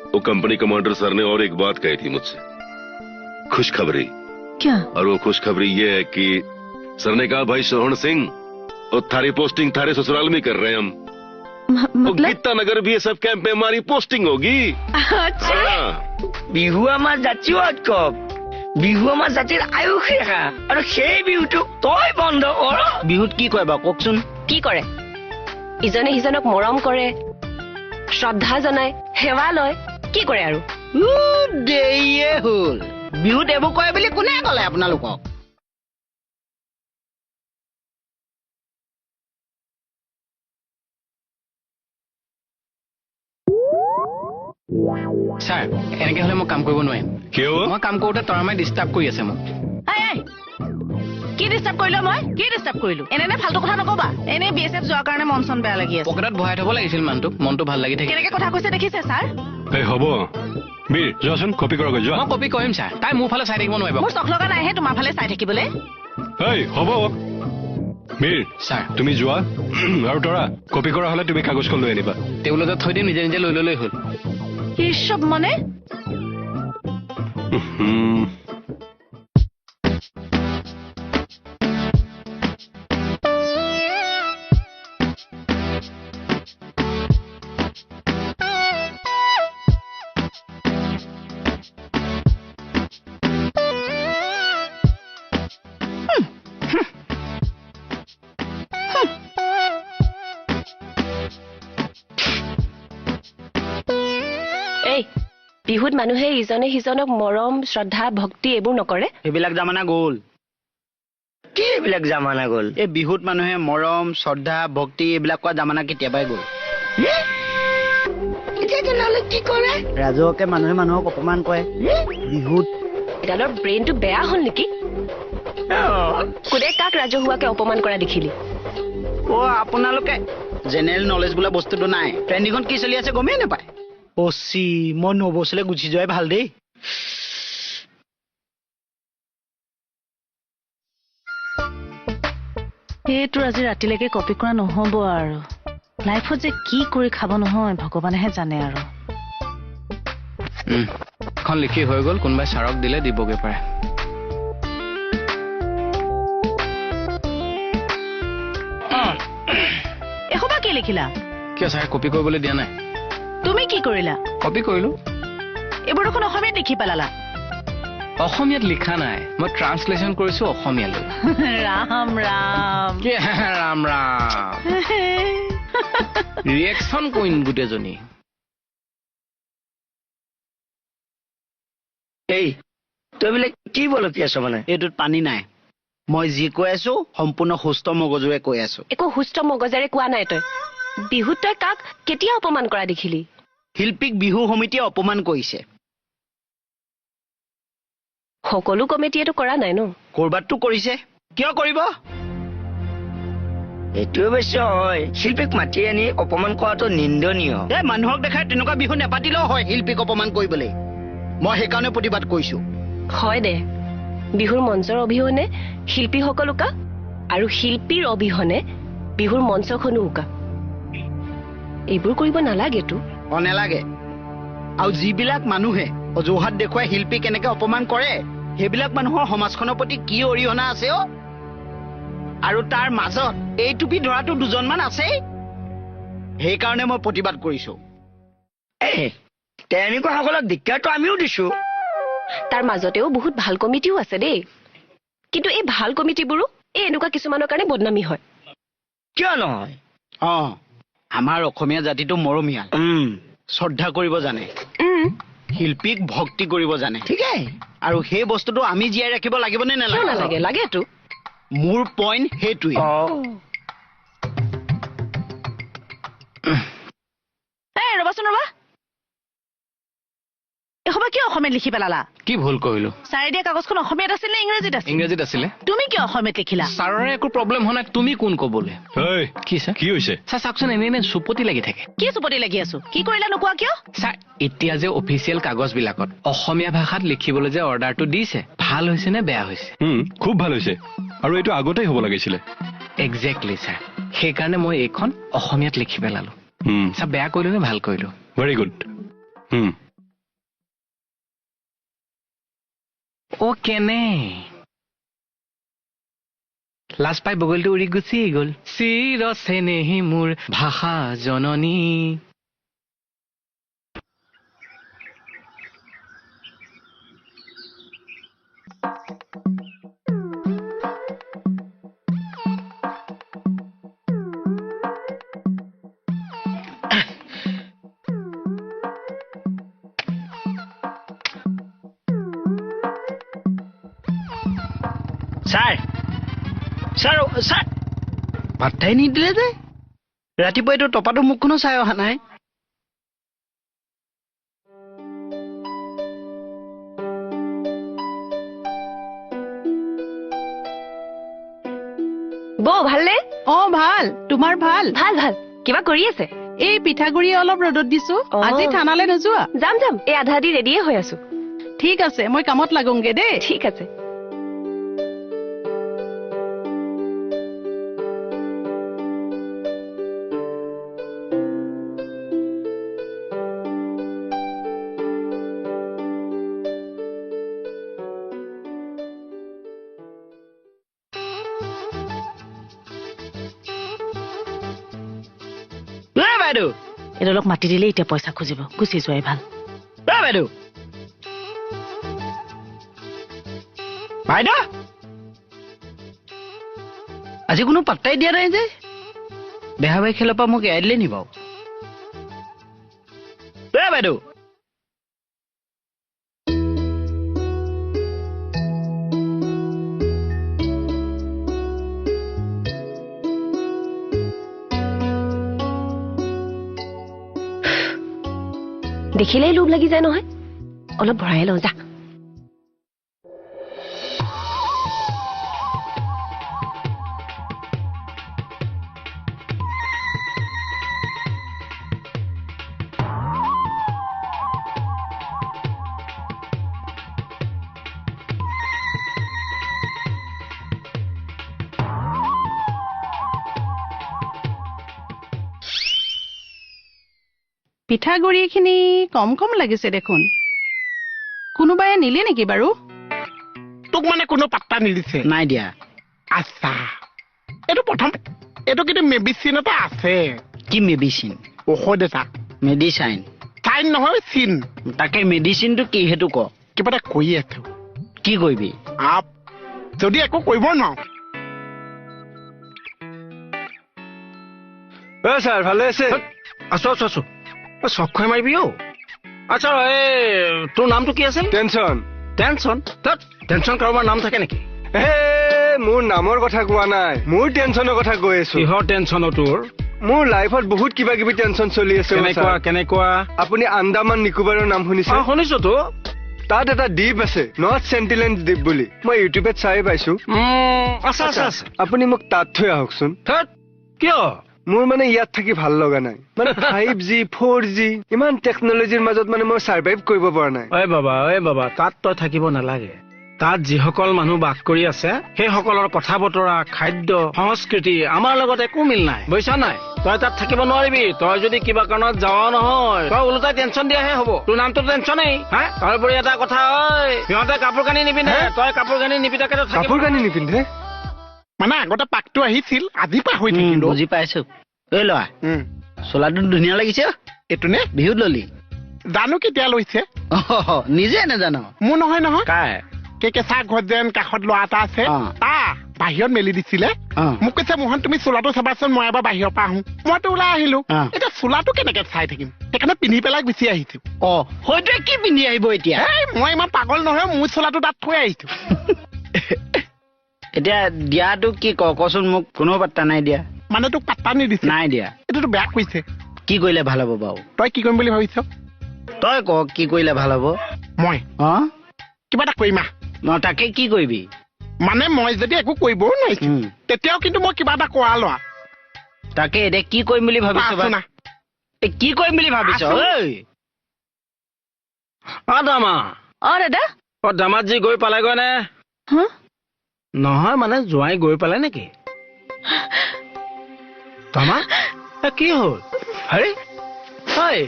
वो company commander sir ने और एक बात कही थी मुझसे, खुशखबरी। क्या? और वो खुशखबरी ये है कि सर ने कहा, भाई सोहन सिंह, और थारी पोस्टिंग थारे ससुराल में कर रहे हैं हम। मतलब? गीता नगर भी ये सब कैंप में हमारी पोस्टिंग होगी। বিহু আমাৰ জাতীয় উৎসৱ, বিহু আমাৰ জাতিৰ আয়ুস ৰেখা, আৰু সেই বিহুটোক তই বন্ধ কৰ। বিহুত কি কয় বাৰু কওকচোন? কি কৰে? ইজনে সিজনক মৰম কৰে, শ্ৰদ্ধা জনায়, সেৱা লয়, কি কৰে আৰু? দেৰিয়ে হ'ল, বিহুত এইবোৰ কয় বুলি কোনে ক'লে আপোনালোকক? ছাৰ এনেকে হলে মই কাম কৰিব নোৱাৰিম। কিয়? মই কাম কৰোঁতে তৰামাই ডিষ্টাৰ্ব কৰি আছে মোক। কি ডিষ্টাৰ্ব কৰিলো মই? কি ডিষ্টাৰ্ব কৰিলো? এনে ফাল্টু কথা নকবা। এনে BSF যোৱাৰ কাৰণে মন চন বেয়া লাগি আছে। পকেটত ভৰাই থব লাগিছিল মানুহটোক, মনটো ভাল লাগি থাকে। কেনেকে কথা কৈছে দেখিছে ছাৰ? এই হ'ব বীৰ, যোৱাচোন কপি কৰগৈ যোৱা। মই কপি কৰিম ছাৰ, তাই মোৰ ফালে চাই থাকিব নোৱাৰিব। মোৰ চখ লগা নাইহে তোমাৰ ফালে চাই থাকিবলৈ। এই হ'ব বীৰ, ছাৰ তুমি যোৱা আৰু তৰা কপি কৰা হলে তুমি কাগজখন লৈ আনিবা। টেবুলতে থৈ দিম, নিজে নিজে লৈ ল'লেই হ'ল। এই সব মানে বিহুত মানুহে ইজনে সিজনক মৰম, শ্ৰদ্ধা, ভক্তি এইবোৰ নকৰে। এইবিলাক জামানা গ'ল। কি এইবিলাক জামানা গ'ল? এই বিহুত মানুহে মৰম, শ্ৰদ্ধা, ভক্তি এইবিলাক কোৱা জামানা কেতিয়াবাই গ'ল। এতিয়া তেনেহ'লে কি কৰে? ৰাজহুৱাকে মানুহে মানুহক অপমান কৰে বিহুত। এডালৰ ব্ৰেইনটো বেয়া হ'ল নেকি? কোনে কাক ৰাজহুৱাকে অপমান কৰা দেখিলি? আপোনালোকে জেনেৰেল নলেজ বোলা বস্তুটো নাই। ট্ৰেণ্ডিঙত কি চলি আছে গমেই নাপায়। অচি মই নবচলে গুচি যোৱাই ভাল দেই। এইটো আজি ৰাতিলৈকে কপি কৰা নহ'ব আৰু। লাইফত যে কি কৰি খাব নহয় ভগৱানেহে জানে আৰু। এখন লিখি হৈ গ'ল, কোনোবাই ছাৰক দিলে দিবগে পাৰে। এসোপা কি লিখিলা? কিয় ছাৰ কপি কৰিবলৈ দিয়া নাই? তুমি কি কৰিলা? কপি কৰিলো। এইবোৰ দেখোন অসমীয়াত লিখি পেলালা। অসমীয়াত লিখা নাই, মই ট্ৰান্সলেশ্যন কৰিছো অসমীয়ালৈ। ৰাম ৰাম ৰাম ৰাম ৰিয়েকশ্যন কুইন গোটেইজনী। এই তই বোলে কি বলকি আছ? মানে এইটোত পানী নাই। মই যি কৈ আছো সম্পূৰ্ণ সুস্থ মগজুৰে কৈ আছো। একো সুস্থ মগজেৰে কোৱা নাই তই। বিহুত তই কাক কেতিয়া অপমান কৰা দেখিলি? শিল্পীক বিহু সমিতিয়ে অপমান কৰিছে। সকলো কমিটিয়েতো কৰা নাই ন? কৰবাততো কৰিছে, কিয় কৰিব? এইটো অৱশ্যে হয়, শিল্পীক মাতি আনি অপমান কৰাটো নিন্দনীয়। এই মানুহক দেখাই তেনেকুৱা বিহু নেপাতিলেও হয় শিল্পীক অপমান কৰিবলৈ। মই সেইকাৰণে প্ৰতিবাদ কৰিছো। হয় দে, বিহুৰ মঞ্চৰ অবিহনে শিল্পীসকল উকা, আৰু শিল্পীৰ অবিহনে বিহুৰ মঞ্চখনো উকা। এইবোৰ কৰিব নালাগেতো। নেলাগে। আৰু যিবিলাক মানুহে অজুহাত দেখুৱাই শিল্পী কেনেকে অপমান কৰে, সেইবিলাক মানুহৰ সমাজখনৰ প্ৰতি কি অৰিহণা আছে? আৰু তাৰ মাজত এই টুপি ধৰাটো দুজনমান আছেই। সেইকাৰণে মই প্ৰতিবাদ কৰিছো। তেওঁলোকসকলক ধিক্কাৰটো আমিও দিছো। তাৰ মাজতেও বহুত ভাল কমিটিও আছে দেই। কিন্তু এই ভাল কমিটিবোৰো এই এনেকুৱা কিছুমানৰ কাৰণে বদনামী হয়। কিয় নহয়? আমাৰ অসমীয়া জাতিটো মৰমীয়াল, শ্ৰদ্ধা কৰিব জানে, শিল্পীক ভক্তি কৰিব জানে। ঠিকেই। আৰু সেই বস্তুটো আমি জীয়াই ৰাখিব লাগিব নে নালাগে? লাগেতো। মোৰ পইণ্ট সেইটোৱে। ৰবাচোন ৰবা, এসোপা কিয় অসমীয়াত লিখি পেলালা? কি ভুল কৰিলো? ছাৰে দিয়া কাগজখন অসমীয়াত আছিল নে ইংৰাজীত আছিল? ইংৰাজীত আছিলে। তুমি কিয় অসমীয়াত লিখিলা? ছাৰৰে একো প্ৰব্লেম হোৱা নাই, তুমি কোন কবলৈ? কি ছাৰ? কি হৈছে? ছাৰ চাওকচোন, এনে চুপতি লাগি থাকে। কি চুপতি লাগি আছো? কি কৰিলা নোকোৱা কিয়? ছাৰ এতিয়া যে অফিচিয়েল কাগজ বিলাকত অসমীয়া ভাষাত লিখিবলৈ যে অৰ্ডাৰটো দিছে, ভাল হৈছে নে বেয়া হৈছে? খুব ভাল হৈছে, আৰু এইটো আগতেই হ'ব লাগিছিলে। একজেক্টলি ছাৰ, সেইকাৰণে মই এইখন অসমীয়াত লিখি পেলালো। ছাৰ বেয়া কৰিলো নে ভাল কৰিলো? Very good. অ কেনে লাজ পাই বগলটো উৰি গুচি গ'ল চিৰ চেনেহী মোৰ ভাষা জননী ছাৰ ছাৰ ছাৰ পাত্তাই নিদিলে যে ৰাতিপুৱা এইটো টপাটো মুখখনো চাই অহা নাই বৌ ভালনে ভাল তোমাৰ ভাল ভাল ভাল কিবা কৰি আছে এই পিঠাগুৰি অলপ ৰ'দত দিছো অ। আজি থানালে নোযোৱা যাম যাম এই আধা দি ৰেডিয়ে হৈ আছো ঠিক আছে মই কামত লাগোংগে দেই ঠিক আছে বাইদেউ এইডালক মাতি দিলে এতিয়া পইচা খুজিব গুচি যোৱাই ভাল বাইদেউ বাইদেউ আজি কোনো পাত্তাই দিয়া নাই যে বেহাবাই খেলৰ পৰা মোক এৰাই দিলে নি বাৰু বাইদেউ দেখিলেই লোভ লাগি যায় নহয় অলপ ভৰাই লওঁ যা পিঠাগুৰিখিনি কম কম লাগিছে দেখোন কোনোবাই নিলে নেকি বাৰু তোক মানে কোনো পাত্তা নিদিছে নাই দিয়া আচ্ছা এইটো প্ৰথম এইটো কিন্তু মেডিচিন এটা আছে কি মেডিচিন ঔষধ এটা মেডিচাইন চাইন নহয় চিন তাকে মেডিচিনটো কি সেইটো ক কিবা এটা কৰি আছো কি কৰিবি আপ যদি একো কৰিব নোৱাৰো ছাৰ ভালে আছে আছো আছো আছো চক খুৱাই মাৰিবি অ আচ্ছা এই তোৰ নামটো কি আছিল টেনচন টেনচন তাত টেনচন কাৰোবাৰ নাম থাকে নেকি মোৰ নামৰ কথা কোৱা নাই মোৰ টেনচনৰ কথা কৈ আছো কিহৰ টেনচন তোৰ মোৰ লাইফত বহুত কিবা কিবি টেনচন চলি আছে কেনেকুৱা আপুনি আন্দামান নিকোবাৰৰ নাম শুনিছে শুনিছো তো তাত এটা দ্বীপ আছে নৰ্থ চেণ্টিলেণ্ড দ্বীপ বুলি মই ইউটিউবত চাই পাইছো আচ্ছা আপুনি মোক তাত থৈ আহকচোন কিয় মোৰ মানে ইয়াত থাকি ভাল লগা নাই মানে 5G 4G ইমান টেকনলজিৰ মাজত মানে মই সাৰ্ভাইভ কৰিব পৰা নাই ঐ বাবা তাত তই থাকিব নালাগে তাত যিসকল মানুহ বাস কৰি আছে সেইসকলৰ কথা বতৰা খাদ্য সংস্কৃতি আমাৰ লগত একো মিল নাই বুজিছা নাই তই তাত থাকিব নোৱাৰিবি তই যদি কিবা কাৰণত যাৱ নহয় তই ওলোটাই টেনচন দিয়াহে হ'ব তোৰ নামটো টেনচনেই হা তাৰোপৰি এটা কথা হয় সিহঁতে কাপোৰ কানি নিপিন্ধে তই কাপোৰ কানি নিপিন্ধাকে কাপোৰ কানি নিপিন্ধে মানে আগতে পাকটো আহিছিল আজি পাহৰি থাকিলো বুজি পাইছো ঐ ল'ৰা চোলাটো ধুনীয়া লাগিছে এইটো নে বিহুত ললি জানো কেতিয়া লৈছে নিজে নাজানো মোৰ নহয় নহয় কাৰ কেঁচা ঘৰত যেন কাষত ল'ৰা এটা আছে বাহিৰত মেলি দিছিলে মোক কৈছে মোহন তুমি চোলাটো চাবাচোন মই এবাৰ বাহিৰৰ পৰা আহো মইতো ওলাই আহিলো এতিয়া চোলাটো কেনেকে চাই থাকিম সেইকাৰণে পিন্ধি পেলাই গুচি আহিছো হয়তো কি পিন্ধি আহিব এতিয়া মই ইমান পাগল নহয় মোৰ চোলাটো তাত থৈ আহিছো এতিয়া দিয়াটো কি কচোন মোক কোনো পাত্তা নাই দিয়া মানে তোক পাত্তা নিদিছে নাই দিয়া এইটোতো বেয়া কৈছে কি কৰিলে ভাল হ'ব বাৰু তই কি কৰিম বুলি ভাবিছ তই ক কি কৰিলে ভাল হ'ব মই কিবা এটা কৰিম মই তাকে কি কৰিবি মানে মই যদি একো কৰিবও নোৱাৰিছো তেতিয়াও কিন্তু মই কিবা এটা কৰা লোৱা তাকে এতিয়া কি কৰিম বুলি ভাবিছ কি কৰিম বুলি ভাবিছ দামা দাদা দামাত যি গৈ পালেগৈ নে নহয় মানে জোঁৱাই গৈ পালে নেকি দামা কি হ'ল আৰে হয়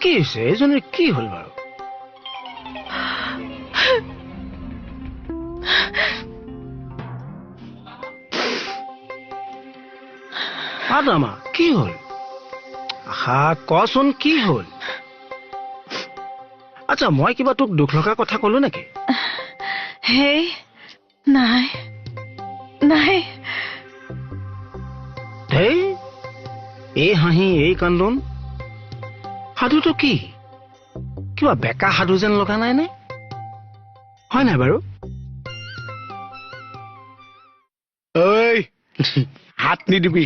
কি হৈছে এইজনীৰ কি হ'ল বাৰু আদামা কি হ'ল আহা কচোন কি হ'ল আচ্ছা মই কিবা তোক দুখ লগা কথা কলো নেকি হেই নাই নাই হেই এই হাঁহি এই কান্দোন সাধুটো কি কিবা বেকা সাধু যেন লগা নাই নে হয় নাই বাৰু ঐ হাত নিদিবি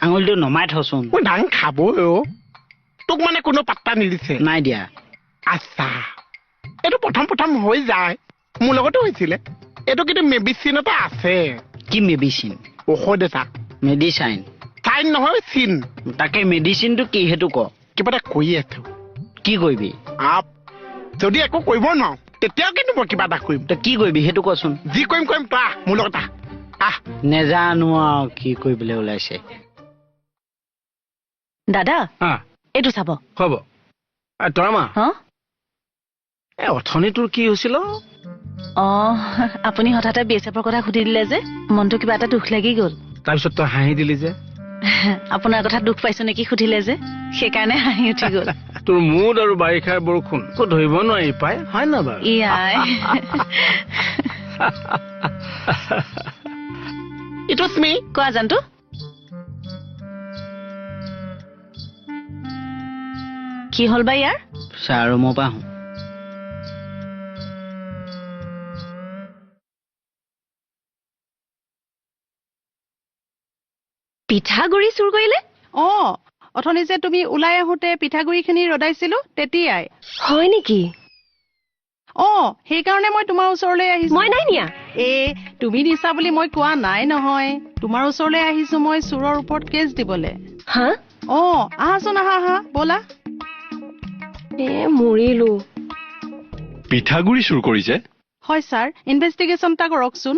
আঙুলিটো নমাই থচোন মই ডাং খাবই অ তোক মানে কোনো পাত্তা নিদিছে নাই দিয়া আচ্ছা এইটো প্ৰথম হৈ যায় মোৰ লগতো হৈছিলে এইটো কিন্তু মেডিচিন এটা আছে কি মেডিচিন ঔষধ এটা মেডিচাইন চাইন নহয় চিন তাকে মেডিচিনটো কি সেইটো ক কিবা এটা কৰি আছো কি কৰিবি যদি একো কৰিব নোৱাৰো তেতিয়াও কিন্তু মই কিবা এটা কৰিম তই কি কৰিবি সেইটো কচোন যি কৰিম তই মোৰ লগত আহ নেজানো আৰু কি কৰিবলৈ ওলাইছে দাদা হা এইটো চাব হ'ব তৰামা হ অথনি তোৰ কি হৈছিল আপুনি হঠাতে BSF কথা সুধি দিলে যে মনটো কিবা এটা দুখ লাগি গ'ল তাৰপিছত তই হাঁহি দিলি যে আপোনাৰ কথা দুখ পাইছো নেকি সুধিলে যে সেইকাৰণে হাঁহি উঠি গ'ল তোৰ মুড আৰু বাৰিষাৰ বৰষুণ একো ধৰিব নোৱাৰি পাই হয় না বাৰু ইয়াই এইটো স্মি কোৱা জানটো কি হ'ল বা ইয়াৰ চাৰ ৰুমৰ পৰা আহোঁ পিঠাগুৰি চুৰ কৰিলে অথনি যে তুমি ওলাই আহোতে পিঠাগুৰিখিনি ৰদাইছিলো তেতিয়াই হয় নেকি সেইকাৰণে মই তোমাৰ ওচৰলৈ আহিছো মই নাই নিয়া তুমি নিছা বুলি মই কোৱা নাই নহয় তোমাৰ ওচৰলৈ আহিছো মই চুৰৰ ওপৰত কেছ দিবলৈ হা আহাচোন আহা ব'লা মৰিলো পিঠাগুৰি চুৰ কৰিছে হয় ছাৰ ইনভেষ্টিগেশ্যন এটা কৰকচোন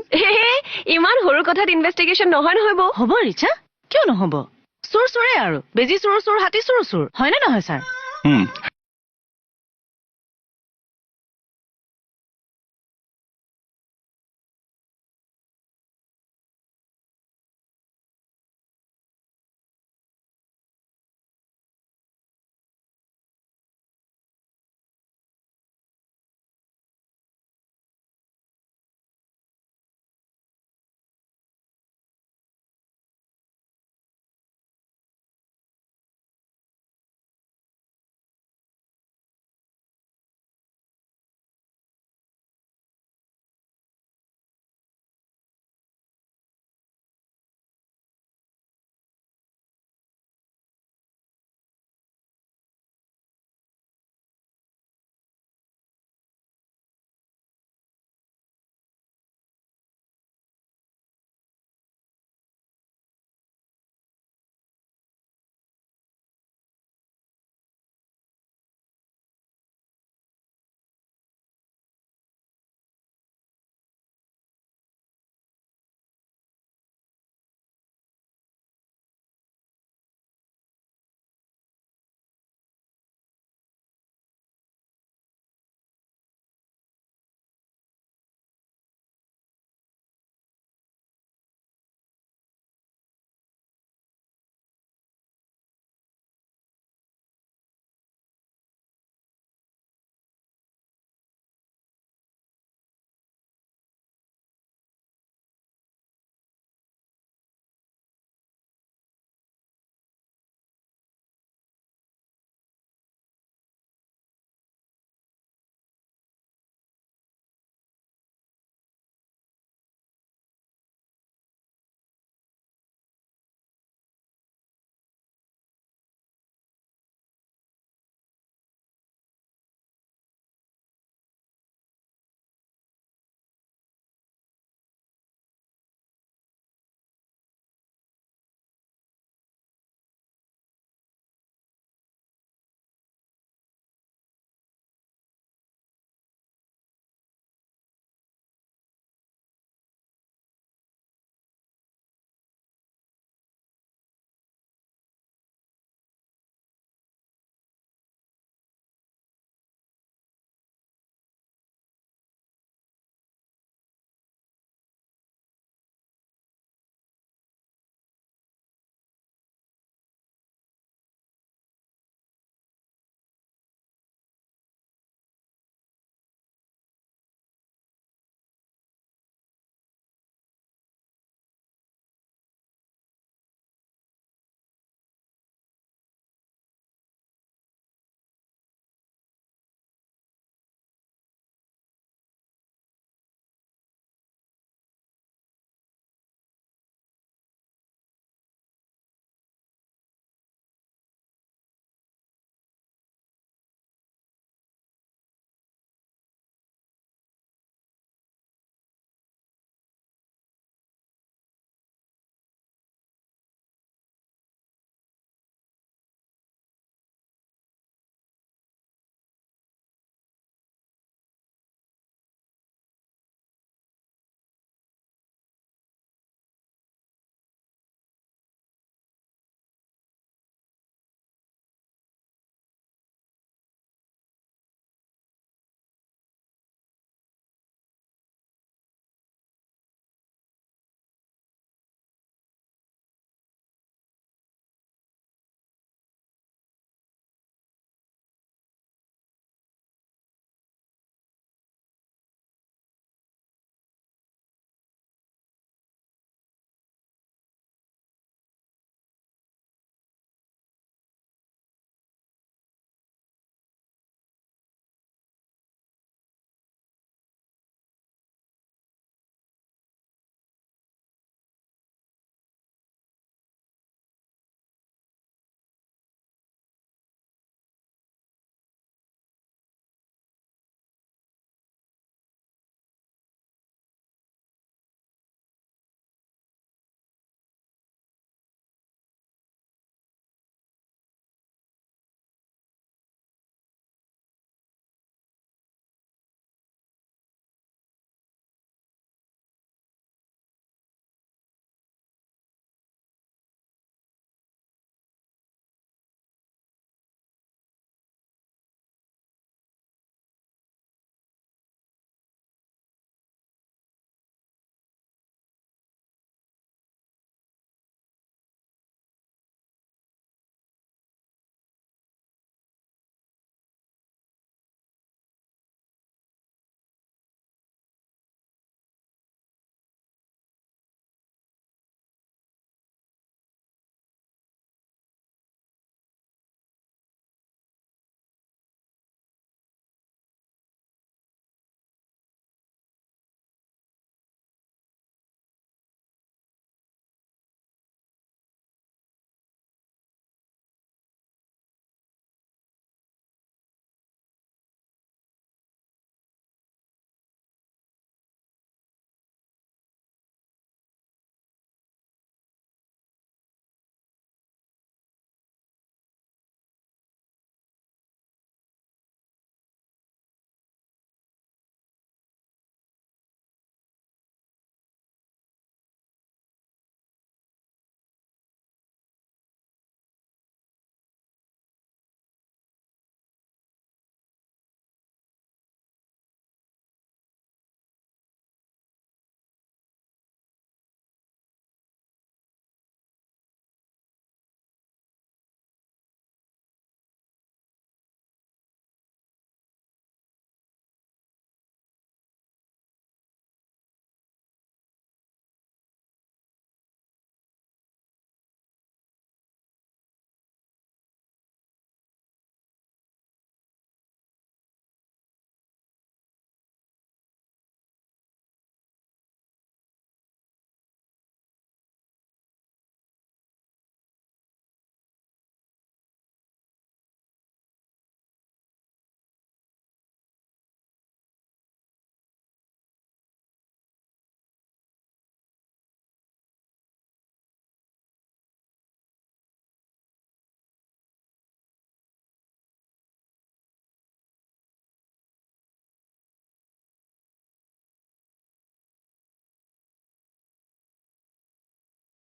ইমান সৰু কথাত ইনভেষ্টিগেশ্যন নহয় বৌ হ'ব ৰিচা কিয় নহ'ব চোৰে আৰু বেজি চোৰ হাতী চোৰ হয় নে নহয় ছাৰ